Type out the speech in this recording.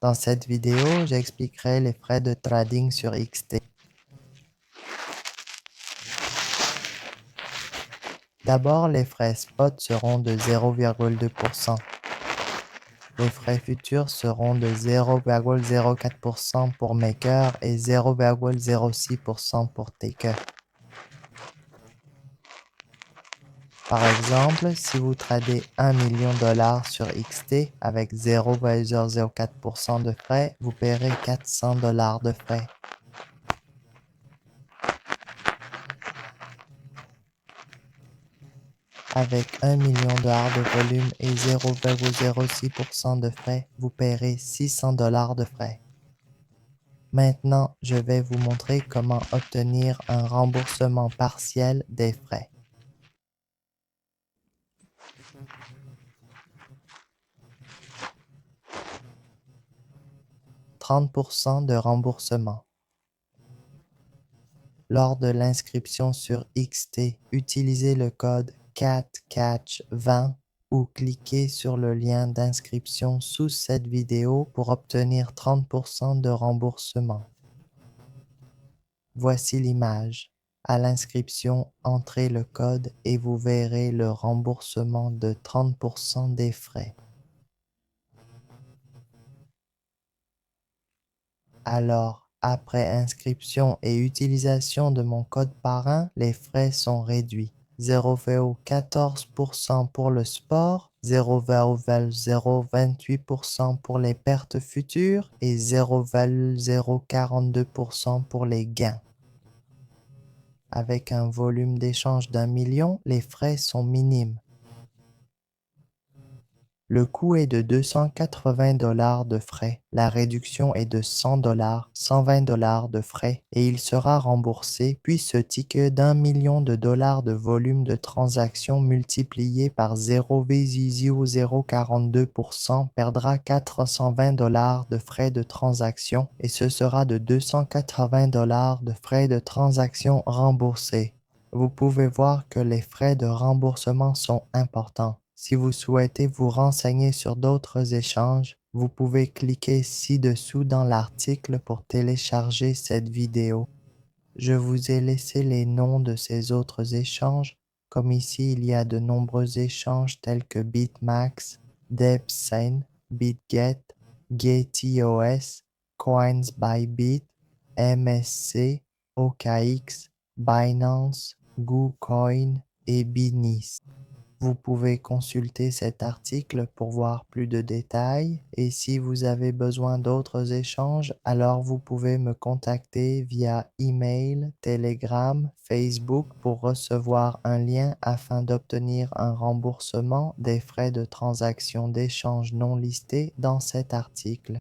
Dans cette vidéo, j'expliquerai les frais de trading sur XT. D'abord, les frais spot seront de 0,2%. Les frais futurs seront de 0,04% pour maker et 0,06% pour taker. Par exemple, si vous tradez 1 million de dollars sur XT avec 0,004% de frais, vous paierez 400 dollars de frais. Avec 1 million de dollars de volume et 0,06% de frais, vous paierez 600 dollars de frais. Maintenant, je vais vous montrer comment obtenir un remboursement partiel des frais. 30% de remboursement. Lors de l'inscription sur XT, utilisez le code CATCATCH20 ou cliquez sur le lien d'inscription sous cette vidéo pour obtenir 30% de remboursement. Voici l'image. À l'inscription, entrez le code et vous verrez le remboursement de 30% des frais. Alors, après inscription et utilisation de mon code parrain, les frais sont réduits. 0,14% pour le sport, 0,028% pour les pertes futures et 0,042% pour les gains. Avec un volume d'échange d'1 million, les frais sont minimes. Le coût est de 280 dollars de frais. La réduction est de 100 dollars, 120 dollars de frais et il sera remboursé, puis ce ticket d'1 million de dollars de volume de transaction multiplié par 0,0042% perdra 420 dollars de frais de transaction et ce sera de 280 dollars de frais de transaction remboursés. Vous pouvez voir que les frais de remboursement sont importants. Si vous souhaitez vous renseigner sur d'autres échanges, vous pouvez cliquer ci-dessous dans l'article pour télécharger cette vidéo. Je vous ai laissé les noms de ces autres échanges, comme ici il y a de nombreux échanges tels que BitMax, DebSend, BitGet, GetEOS, CoinsByBit, MSC, OKX, Binance, GooCoin et Binis. Vous pouvez consulter cet article pour voir plus de détails et si vous avez besoin d'autres échanges, alors vous pouvez me contacter via email, Telegram, Facebook pour recevoir un lien afin d'obtenir un remboursement des frais de transaction d'échange non listés dans cet article.